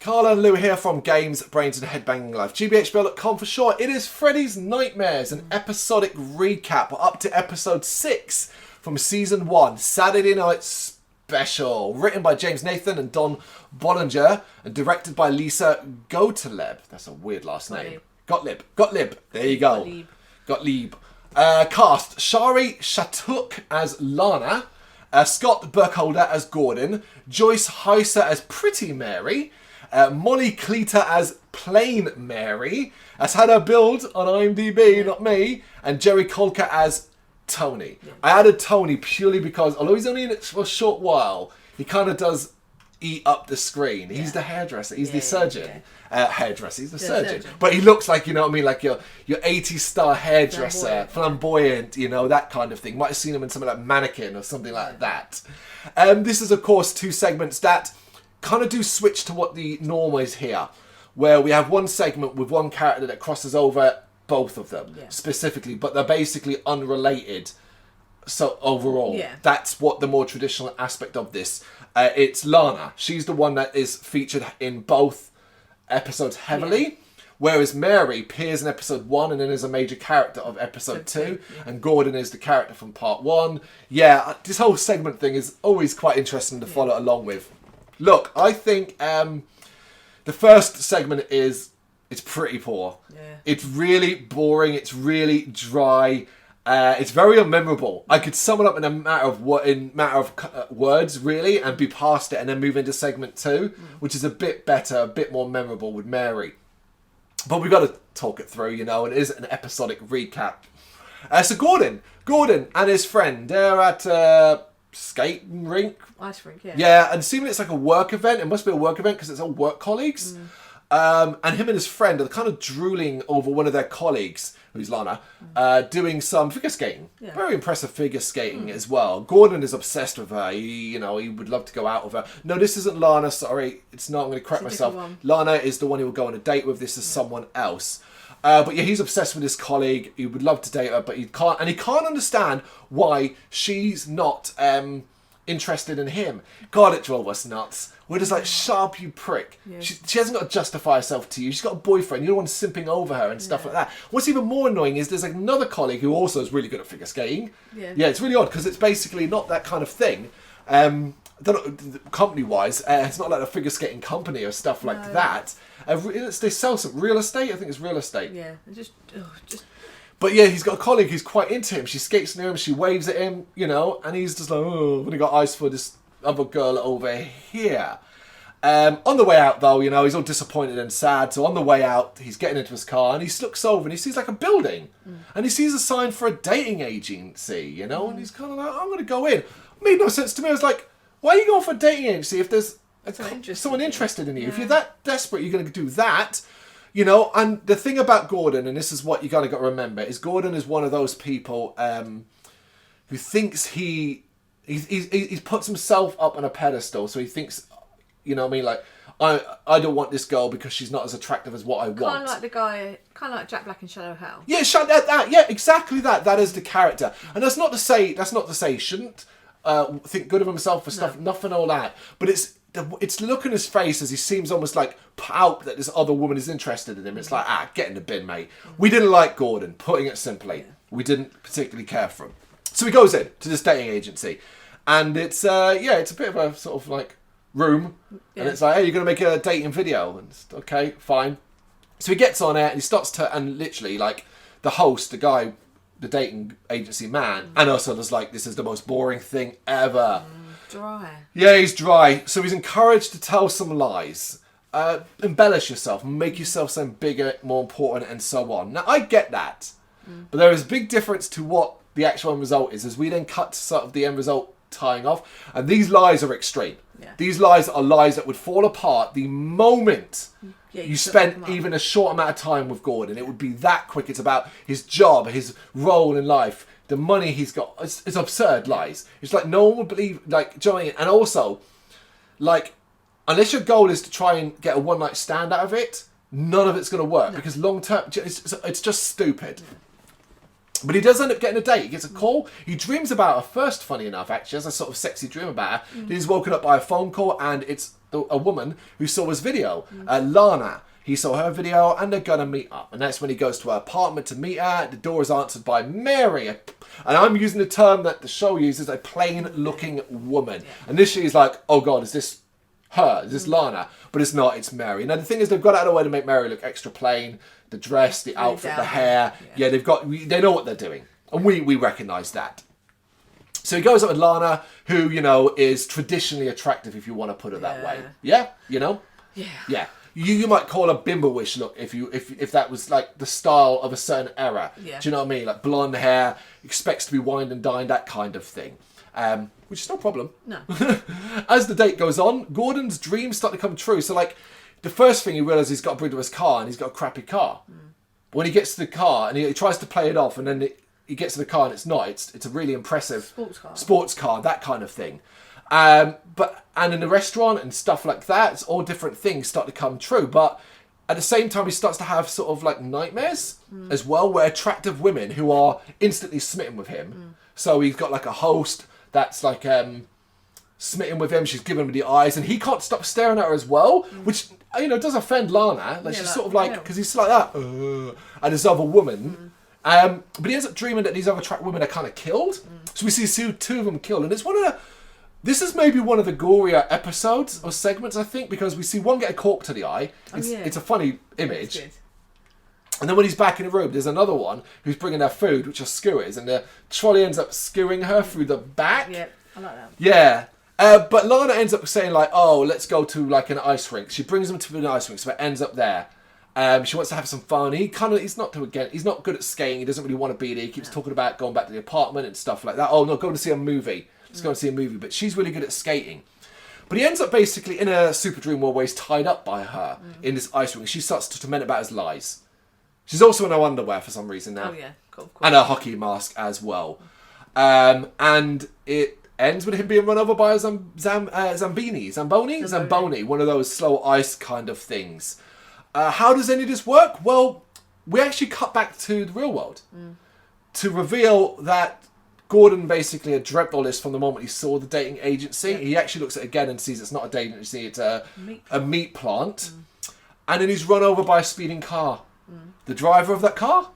Carla and Lou here from Games, Brains and Head-Banging Life. gbhblofficial for short. It is Freddy's Nightmares, an episodic recap. We're up to episode 6 from season 1, Saturday Night Special. Written by James Nathan and Don Bollinger and directed by Lisa Gottlieb. That's a weird last name. Gottlieb. There you go. Gottlieb. Cast: Shari Shattuck as Lana, Scott Burkholder as Gordon, Joyce Heiser as Pretty Mary, Molly Cleater as Plain Mary, as had her build on IMDb, not me, and Jerry Colker as Tony. Yeah. I added Tony purely because, although he's only in it for a short while, he kind of does eat up the screen. He's the hairdresser. He's the surgeon. Hairdresser. He's the surgeon. But he looks like, you know what I mean, like your 80s star hairdresser, flamboyant, you know, that kind of thing. Might have seen him in something like Mannequin or something like that. This is, of course, 2 segments that kind of do switch to what the norm is here, where we have one segment with one character that crosses over both of them specifically, but they're basically unrelated. So overall, that's what the more traditional aspect of this. It's Lana. She's the one that is featured in both episodes heavily, whereas Mary appears in episode 1 and then is a major character of episode 2, and Gordon is the character from part 1. Yeah, this whole segment thing is always quite interesting to follow along with. Look, I think the first segment it's pretty poor. Yeah. It's really boring. It's really dry. It's very unmemorable. I could sum it up in a matter of words, really, and be past it, and then move into segment 2, which is a bit better, a bit more memorable with Mary. But we've got to talk it through, you know. It is an episodic recap. So Gordon and his friend, they're at skating rink. Ice rink, Yeah, and seemingly it's like a work event. It must be a work event because it's all work colleagues. And him and his friend are kind of drooling over one of their colleagues, who's Lana, doing some figure skating. Yeah. Very impressive figure skating as well. Gordon is obsessed with her. He would love to go out with her. No, this isn't Lana. Sorry, it's not. I'm going to correct myself. Lana is the one he will go on a date with. This is someone else. But yeah, he's obsessed with his colleague. He would love to date her, but he can't. And he can't understand why she's not interested in him. God, it drove us nuts. We're just like, sharp, you prick. Yeah. She hasn't got to justify herself to you. She's got a boyfriend. You're the one simping over her and stuff like that. What's even more annoying is there's another colleague who also is really good at figure skating. Yeah, it's really odd because it's basically not that kind of thing. Company-wise, it's not like a figure skating company or stuff like that. They sell some real estate. I think it's real estate. Yeah, But yeah, he's got a colleague who's quite into him. She skates near him, she waves at him, you know, and he's just like, oh, I've only got eyes for this other girl over here. On the way out, though, you know, he's all disappointed and sad. So on the way out, he's getting into his car and he looks over and he sees like a building. And he sees a sign for a dating agency, you know, and he's kind of like, I'm going to go in. It made no sense to me. I was like, why are you going for a dating agency if there's someone interested in you? If you're that desperate, you're going to do that. You know, and the thing about Gordon, and this is what you got to remember, is Gordon is one of those people who thinks he puts himself up on a pedestal. So he thinks, you know what I mean, like, I don't want this girl because she's not as attractive as what I want. Kind of like the guy, kind of like Jack Black in Shallow Hell. Yeah, yeah, exactly that. That is the character. And that's not to say he shouldn't think good of himself for stuff, nothing all that. But it's the look in his face as he seems almost like out that this other woman is interested in him. It's like, get in the bin, mate. We didn't like Gordon, putting it simply. We didn't particularly care for him. So he goes in to this dating agency. And it's a bit of a sort of like room. And it's like, hey, you're going to make a dating video. And it's, okay, fine. So he gets on it and he starts to, and literally like the host, the guy, the dating agency man, and also was like, this is the most boring thing ever. Dry. Yeah, he's dry. So he's encouraged to tell some lies. Embellish yourself. Make yourself sound bigger, more important, and so on. Now, I get that. But there is a big difference to what the actual end result is, as we then cut to sort of the end result tying off. And these lies are extreme. Yeah. These lies are lies that would fall apart the moment you spent even a short amount of time with Gordon. It would be that quick. It's about his job, his role in life, the money he's got. It's absurd lies. It's like no one would believe, like, do you know what I mean? And also, like, unless your goal is to try and get a one-night stand out of it, none of it's going to work because long-term, it's just stupid. But he does end up getting a date. He gets a call. He dreams about her first, funny enough, actually. Has a sort of sexy dream about her. He's woken up by a phone call, and it's a woman who saw his video, Lana. He saw her video, and they're going to meet up. And that's when he goes to her apartment to meet her. The door is answered by Mary. And I'm using the term that the show uses, a plain-looking woman. Initially, he's like, oh, God, is this her? Is this Lana? But it's not. It's Mary. Now, the thing is, they've got out of the way to make Mary look extra plain. The dress, the outfit, the hair. Yeah, they know what they're doing. And we recognise that. So he goes up with Lana, who, is traditionally attractive, if you want to put it that way. Yeah? Yeah. Yeah. You might call her bimbo-ish look if that was like the style of a certain era. Yeah. Do you know what I mean? Like blonde hair, expects to be wined and dined, that kind of thing. Which is no problem. No. As the date goes on, Gordon's dreams start to come true. So like, the first thing he realises he's got to bring to his car, and he's got a crappy car. But when he gets to the car, and he tries to play it off, and then he gets to the car, and it's not. It's a really impressive sports car, that kind of thing. And in the restaurant and stuff like that, it's all different things start to come true. But at the same time, he starts to have sort of like nightmares as well, where attractive women who are instantly smitten with him. So he's got like a host that's like smitten with him. She's giving him the eyes, and he can't stop staring at her as well, which does offend Lana. Like she's sort of like, because he's like that, and this other woman. But he ends up dreaming that these other attractive women are kind of killed. So we see two of them killed, and it's this is maybe one of the gorier episodes or segments, I think, because we see one get a cork to the eye. It's a funny image. And then when he's back in the room, there's another one who's bringing her food, which are skewers, and the trolley ends up skewing her through the back. Yeah, I like that. Yeah. But Lana ends up saying like, oh, let's go to like an ice rink. She brings him to an ice rink, so it ends up there. She wants to have some fun. He's not good at skating. He doesn't really want to be there. He keeps talking about going back to the apartment and stuff like that. Oh no, going to see a movie. Let's go and see a movie. But she's really good at skating. But he ends up basically in a super dream where he's tied up by her in this ice rink. She starts to torment about his lies. She's also in her underwear for some reason now. Oh yeah, cool. And a hockey mask as well. And it ends with him being run over by a Zamboni, one of those slow ice kind of things. How does any of this work? Well, we actually cut back to the real world to reveal that Gordon basically had dreamt all this from the moment he saw the dating agency. Yeah. He actually looks at it again and sees it's not a dating agency, it's a meat plant. And then he's run over by a speeding car. The driver of that car?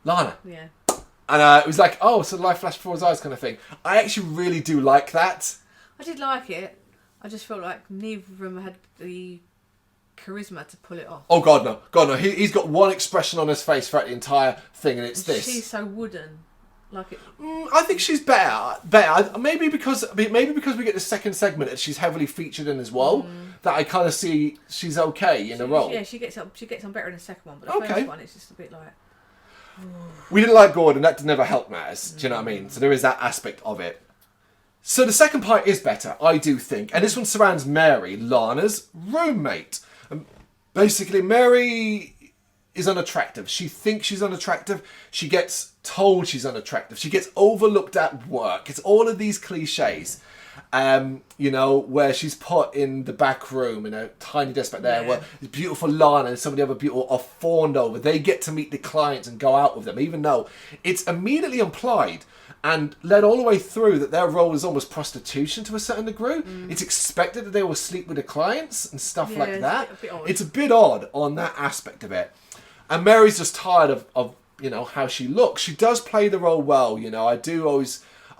Lana. Yeah. And it was like, oh, so life flashed before his eyes kind of thing. I actually really do like that. I did like it. I just felt like neither of them had the charisma to pull it off. Oh, God, no. He's got one expression on his face throughout the entire thing, and it's this. She's so wooden. Like it. I think she's better. Maybe because we get the second segment and she's heavily featured in as well. That I kind of see she's okay in the role. Yeah, she gets on better in the second one, but the first one it's just a bit like. We didn't like Gordon. That never helped matters. Do you know what I mean? So there is that aspect of it. So the second part is better, I do think, and this one surrounds Mary, Lana's roommate. Basically, Mary is unattractive. She thinks she's unattractive. She gets told she's unattractive. She gets overlooked at work. It's all of these cliches, where she's put in the back room in a tiny desk back there, where beautiful Lana and some of the other people are fawned over. They get to meet the clients and go out with them, even though it's immediately implied and led all the way through that their role is almost prostitution to a certain degree. It's expected that they will sleep with the clients and stuff like that. It's a bit odd on that aspect of it. And Mary's just tired of how she looks. She does play the role well, I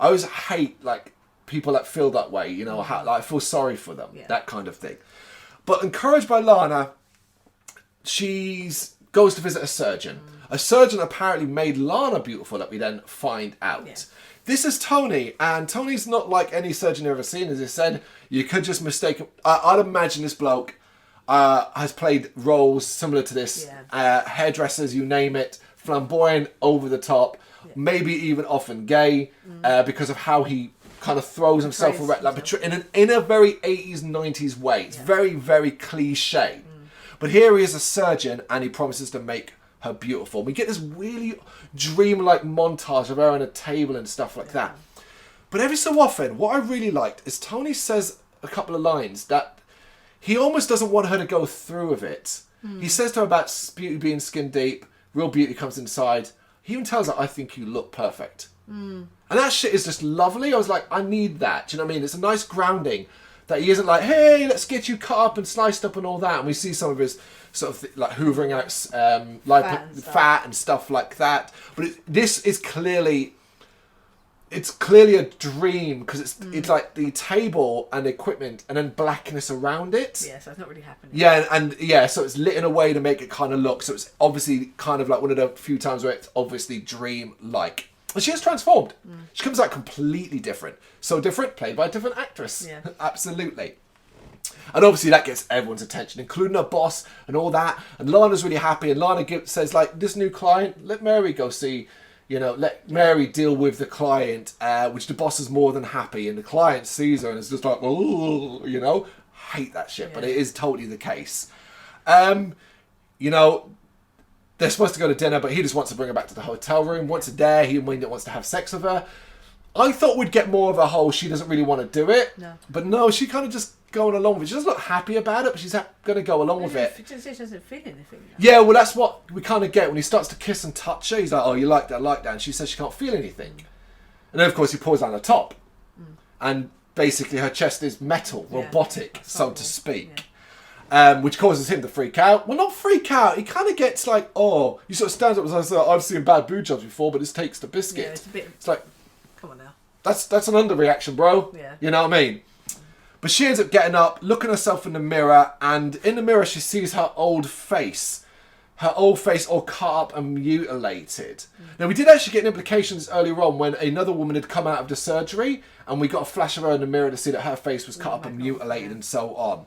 always hate like people that feel that way, I feel sorry for them, that kind of thing. But encouraged by Lana, she goes to visit a surgeon. A surgeon apparently made Lana beautiful, that we then find out. Yeah. This is Tony, and Tony's not like any surgeon you've ever seen. As I said, you could just mistake him. I'd imagine this bloke has played roles similar to this. Hairdressers, you name it. Flamboyant, over the top, maybe even often gay, because of how he kind of throws himself around, like, in a very 80s, 90s way. It's very, very cliche. But here he is a surgeon, and he promises to make her beautiful. We get this really dreamlike montage of her on a table and stuff like that. But every so often, what I really liked is Tony says a couple of lines that he almost doesn't want her to go through with it. He says to her about beauty being skin deep, real beauty comes inside. He even tells her, I think you look perfect. And that shit is just lovely. I was like, I need that. Do you know what I mean? It's a nice grounding that he isn't like, hey, let's get you cut up and sliced up and all that. And we see some of his sort of like hoovering out fat and stuff like that. But this is clearly... It's clearly a dream because it's like the table and equipment and then blackness around it. Yeah, so it's not really happening. Yeah, and so it's lit in a way to make it kind of look. So it's obviously kind of like one of the few times where it's obviously dream-like. And she is transformed. She comes out completely different. So different, played by a different actress. Yeah. Absolutely. And obviously that gets everyone's attention, including her boss and all that. And Lana's really happy. And Lana says, like, this new client, let Mary go see... let Mary deal with the client, which the boss is more than happy. And the client sees her and is just like, oh, hate that shit. But it is totally the case. They're supposed to go to dinner, but he just wants to bring her back to the hotel room. Once there, he wants to have sex with her. I thought we'd get more of a whole, she doesn't really want to do it. No. But no, she kind of just going along with it. She doesn't look happy about it, but she's going to go along with it. She doesn't feel anything. Yeah, well, that's what we kind of get when he starts to kiss and touch her. He's like, oh, you like that, I like that. And she says she can't feel anything. And then, of course, he pulls down the top. And basically her chest is metal, robotic, so to speak. Yeah. Which causes him to freak out. Well, not freak out. He kind of gets like, oh, he sort of stands up and says, I've seen bad boob jobs before, but this takes the biscuit. Yeah, it's like, come on now. That's an underreaction, bro. Yeah. You know what I mean? But she ends up getting up, looking herself in the mirror, and in the mirror she sees her old face. Her old face all cut up and mutilated. Now, we did actually get implications earlier on when another woman had come out of the surgery, and we got a flash of her in the mirror to see that her face was cut up and mutilated and so on.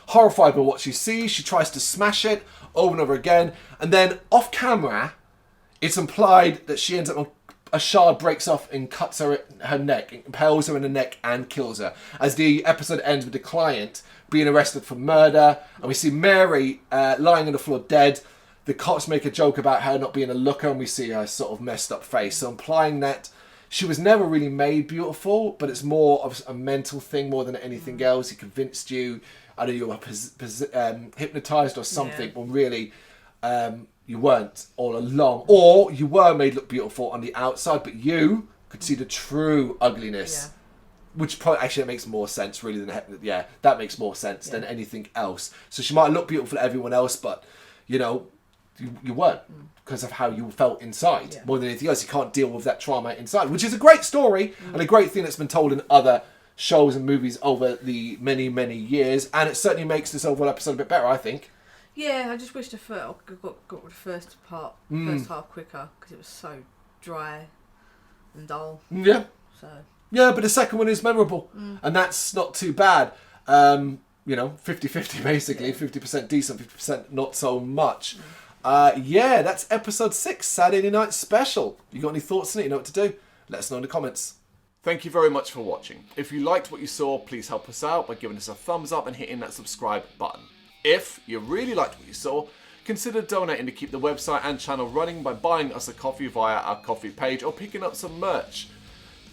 Horrified by what she sees, she tries to smash it over and over again, and then off camera, it's implied that she ends up on a shard breaks off and cuts her neck, impales her in the neck and kills her. As the episode ends with the client being arrested for murder, and we see Mary lying on the floor dead. The cops make a joke about her not being a looker, and we see her sort of messed up face. So implying that she was never really made beautiful, but it's more of a mental thing more than anything else. He convinced you, either you were hypnotized or something, when really... you weren't all along, or you were made look beautiful on the outside, but you could see the true ugliness, which probably actually makes more sense really than that makes more sense than anything else. So she might look beautiful to everyone else, but you weren't because of how you felt inside more than anything else. You can't deal with that trauma inside, which is a great story and a great thing that's been told in other shows and movies over the many years, and it certainly makes this overall episode a bit better, I think. Yeah, I just wish I got the first half quicker because it was so dry and dull. Yeah. So. Yeah, but the second one is memorable, and that's not too bad. 50-50 basically, 50% decent, 50% not so much. That's episode 6, Saturday Night Special. You got any thoughts on it? You know what to do? Let us know in the comments. Thank you very much for watching. If you liked what you saw, please help us out by giving us a thumbs up and hitting that subscribe button. If you really liked what you saw, consider donating to keep the website and channel running by buying us a coffee via our coffee page or picking up some merch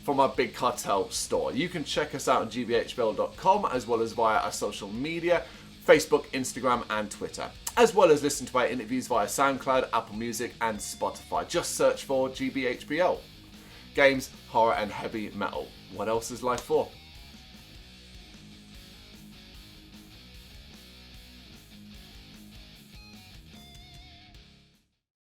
from our Big Cartel store. You can check us out on gbhbl.com as well as via our social media, Facebook, Instagram and Twitter, as well as listen to our interviews via SoundCloud, Apple Music and Spotify. Just search for GBHBL. Games, horror and heavy metal. What else is life for?